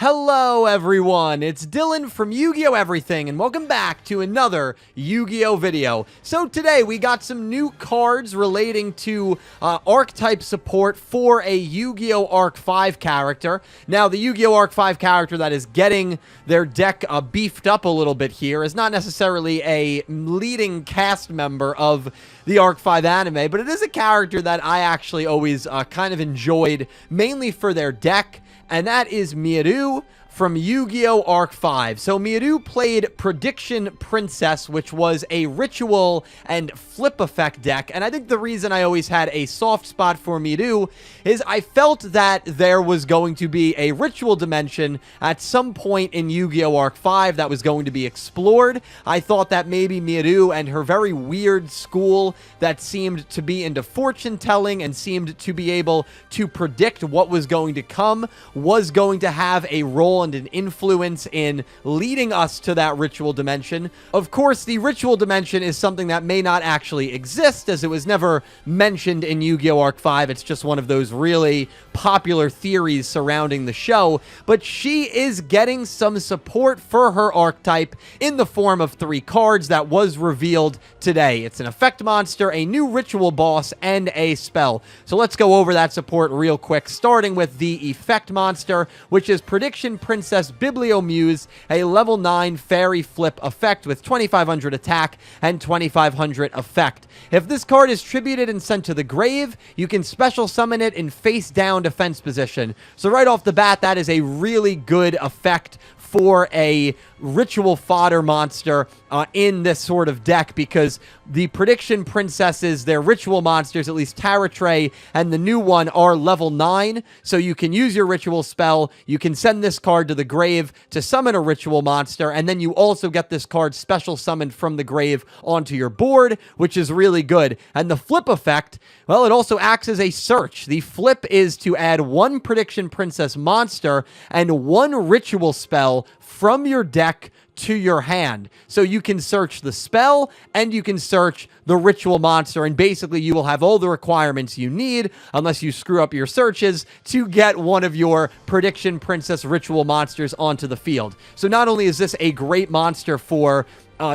Hello everyone, it's Dylan from Yugioh Everything, and welcome back to another Yu-Gi-Oh video. So today we got some new cards relating to archetype support for a Yu-Gi-Oh! Arc 5 character. Now the Yu-Gi-Oh! Arc 5 character that is getting their deck beefed up a little bit here is not necessarily a leading cast member of the Arc 5 anime, but it is a character that I actually always kind of enjoyed, mainly for their deck. And that is Mieru from Yu-Gi-Oh! Arc 5. So Mieru played Prediction Princess, which was a ritual and flip effect deck. And I think the reason I always had a soft spot for Mieru is I felt that there was going to be a ritual dimension at some point in Yu-Gi-Oh! Arc 5 that was going to be explored. I thought that maybe Mieru and her very weird school that seemed to be into fortune telling and seemed to be able to predict what was going to come was going to have a role and an influence in leading us to that ritual dimension. Of course, the ritual dimension is something that may not actually exist, as it was never mentioned in Yu-Gi-Oh! Arc 5. It's just one of those really popular theories surrounding the show, but she is getting some support for her archetype in the form of 3 cards that was revealed today. It's an effect monster, a new ritual boss, and a spell. So let's go over that support real quick, starting with the effect monster, which is Prediction Princess Bibliomuse, a level 9 fairy flip effect with 2500 attack and 2500 effect. If this card is tributed and sent to the grave, you can special summon it in face down defense position. So right off the bat, that is a really good effect for a ritual fodder monster in this sort of deck, because the Prediction Princesses, their ritual monsters, at least Tray and the new one, are level 9, so you can use your ritual spell, you can send this card to the grave to summon a ritual monster, and then you also get this card special summoned from the grave onto your board, which is really good. And the flip effect, well, it also acts as a search. The flip is to add 1 Prediction Princess monster and 1 ritual spell from your deck to your hand. So you can search the spell and you can search the ritual monster, and basically you will have all the requirements you need, unless you screw up your searches, to get one of your Prediction Princess ritual monsters onto the field. So not only is this a great monster for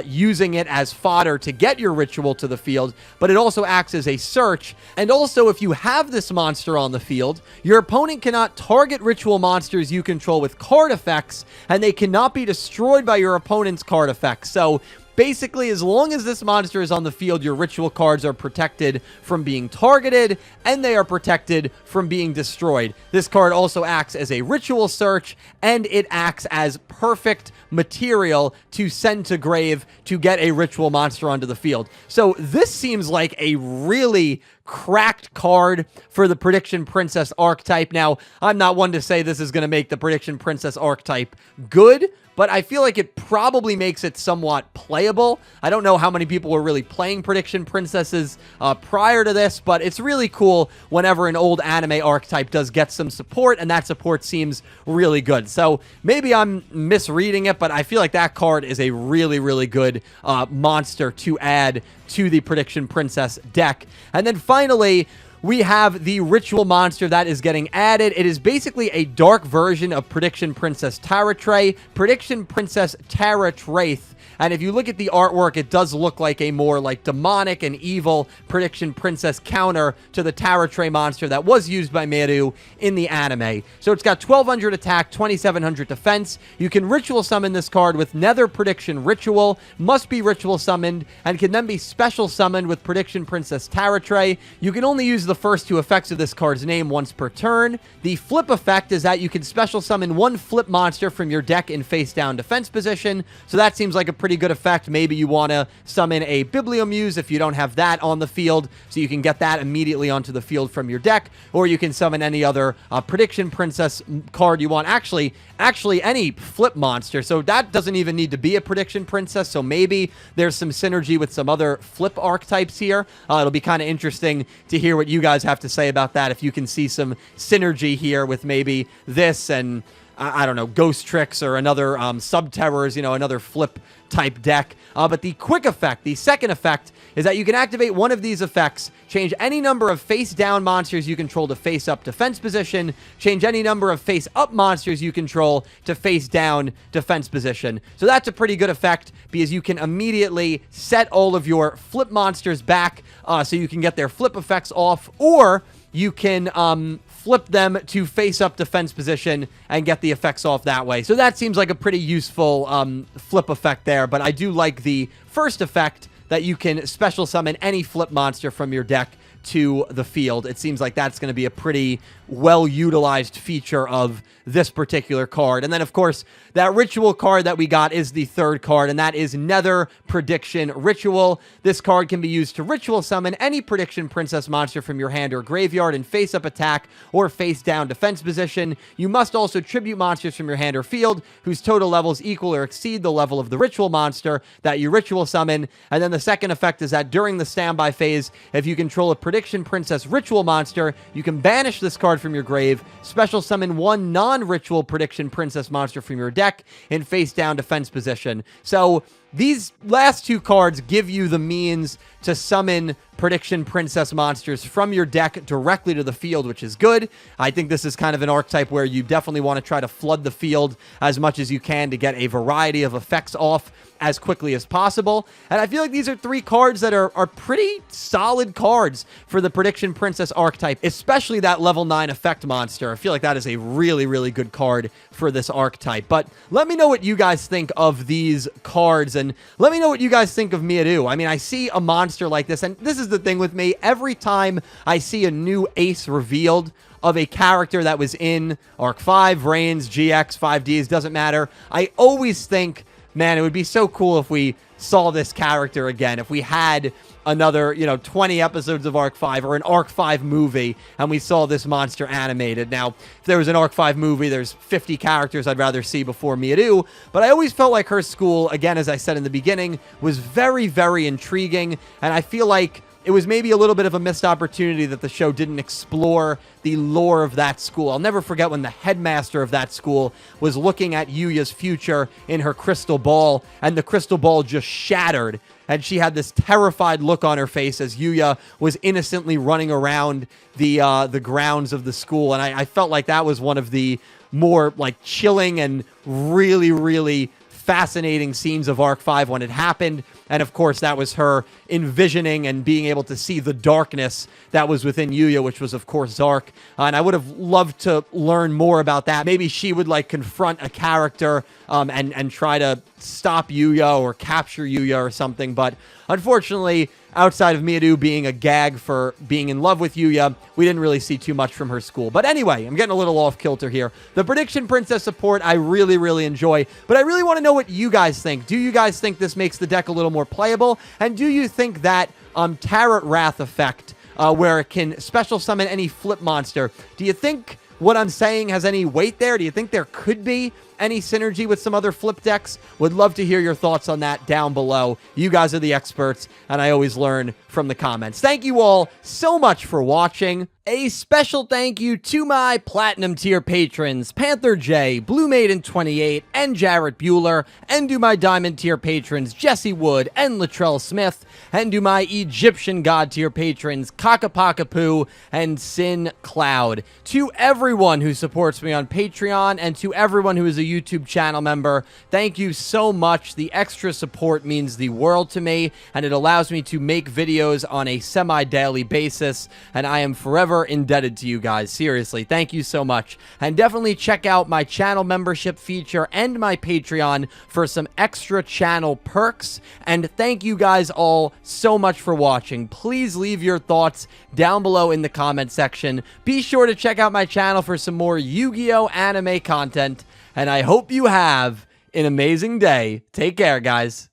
using it as fodder to get your ritual to the field, but it also acts as a search. And also, if you have this monster on the field, your opponent cannot target ritual monsters you control with card effects, and they cannot be destroyed by your opponent's card effects. So basically, as long as this monster is on the field, your ritual cards are protected from being targeted, and they are protected from being destroyed. This card also acts as a ritual search, and it acts as perfect material to send to grave to get a ritual monster onto the field. So this seems like a really cracked card for the Prediction Princess archetype. Now, I'm not one to say this is going to make the Prediction Princess archetype good, but I feel like it probably makes it somewhat playable. I don't know how many people were really playing Prediction Princesses prior to this, but it's really cool whenever an old anime archetype does get some support, and that support seems really good. So maybe I'm misreading it, but I feel like that card is a really, really good monster to add to the Prediction Princess deck. And then finally, we have the ritual monster that is getting added. It is basically a dark version of Prediction Princess Tray, Prediction Princess Wraith. And if you look at the artwork, it does look like a more like demonic and evil Prediction Princess counter to the Tray monster that was used by Mieru in the anime. So it's got 1200 attack, 2700 defense. You can ritual summon this card with Nether Prediction Ritual, must be ritual summoned, and can then be special summoned with Prediction Princess Tray. You can only use the first 2 effects of this card's name once per turn. The flip effect is that you can special summon 1 flip monster from your deck in face down defense position. So that seems like a pretty good effect. Maybe you want to summon a Bibliomuse if you don't have that on the field, so you can get that immediately onto the field from your deck, or you can summon any other Prediction Princess card you want. Actually any flip monster, so that doesn't even need to be a Prediction Princess, so maybe there's some synergy with some other flip archetypes here. It'll be kind of interesting to hear what you guys have to say about that, if you can see some synergy here with maybe this and I don't know, Ghost Tricks or another Subterrors, another flip type deck. But the quick effect, the second effect, is that you can activate one of these effects, change any number of face-down monsters you control to face-up defense position, change any number of face-up monsters you control to face-down defense position. So that's a pretty good effect because you can immediately set all of your flip monsters back so you can get their flip effects off, or you can flip them to face-up defense position and get the effects off that way. So that seems like a pretty useful flip effect there, but I do like the first effect that you can special summon any flip monster from your deck to the field. It seems like that's going to be a pretty well-utilized feature of this particular card. And then, of course, that ritual card that we got is the third card, and that is Nether Prediction Ritual. This card can be used to ritual summon any Prediction Princess monster from your hand or graveyard in face-up attack or face-down defense position. You must also tribute monsters from your hand or field whose total levels equal or exceed the level of the ritual monster that you ritual summon. And then the second effect is that during the standby phase, if you control a Prediction Princess ritual monster, you can banish this card from your grave, special summon one non-ritual Prediction Princess monster from your deck in face-down defense position. So these last two cards give you the means to summon Prediction Princess monsters from your deck directly to the field, which is good. I think this is kind of an archetype where you definitely want to try to flood the field as much as you can to get a variety of effects off as quickly as possible. And I feel like these are three cards that are pretty solid cards for the Prediction Princess archetype, especially that level 9 effect monster. I feel like that is a really, really good card for this archetype. But let me know what you guys think of these cards, and let me know what you guys think of Mieru. I mean, I see a monster like this, and this is the thing with me. Every time I see a new ace revealed of a character that was in Arc 5, Reigns, GX, 5Ds, doesn't matter, I always think, man, it would be so cool if we saw this character again, if we had another, 20 episodes of Arc 5 or an Arc 5 movie and we saw this monster animated. Now, if there was an Arc 5 movie, there's 50 characters I'd rather see before Mieru, but I always felt like her school, again, as I said in the beginning, was very, very intriguing, and I feel like it was maybe a little bit of a missed opportunity that the show didn't explore the lore of that school. I'll never forget when the headmaster of that school was looking at Yugioh's future in her crystal ball, and the crystal ball just shattered, and she had this terrified look on her face as Yugioh was innocently running around the grounds of the school, and I felt like that was one of the more chilling and really, really fascinating scenes of Arc 5 when it happened. And of course, that was her envisioning and being able to see the darkness that was within Yugioh, which was, of course, Zark. And I would have loved to learn more about that. Maybe she would confront a character and try to stop Yugioh or capture Yugioh or something. But unfortunately, outside of Mieru being a gag for being in love with Yugioh, we didn't really see too much from her school. But anyway, I'm getting a little off kilter here. The Prediction Princess support, I really, really enjoy. But I really want to know what you guys think. Do you guys think this makes the deck a little more playable? And do you think that Tarot Wrath effect, where it can special summon any flip monster, do you think what I'm saying has any weight there? Do you think there could be any synergy with some other flip decks? Would love to hear your thoughts on that down below. You guys are the experts, and I always learn from the comments. Thank you all so much for watching. A special thank you to my Platinum tier patrons, Panther J, Blue Maiden 28, and Jarrett Buller, and to my Diamond tier patrons, Jesse Wood and Latrell Smith, and to my Egyptian God tier patrons, Ccapacappuuu and Syn Cloud. To everyone who supports me on Patreon, and to everyone who is a YouTube channel member, thank you so much. The extra support means the world to me, and it allows me to make videos on a semi-daily basis, and I am forever indebted to you guys. Seriously, thank you so much. And definitely check out my channel membership feature and my Patreon for some extra channel perks. And thank you guys all so much for watching. Please leave your thoughts down below in the comment section. Be sure to check out my channel for some more Yu-Gi-Oh anime content. And I hope you have an amazing day. Take care, guys.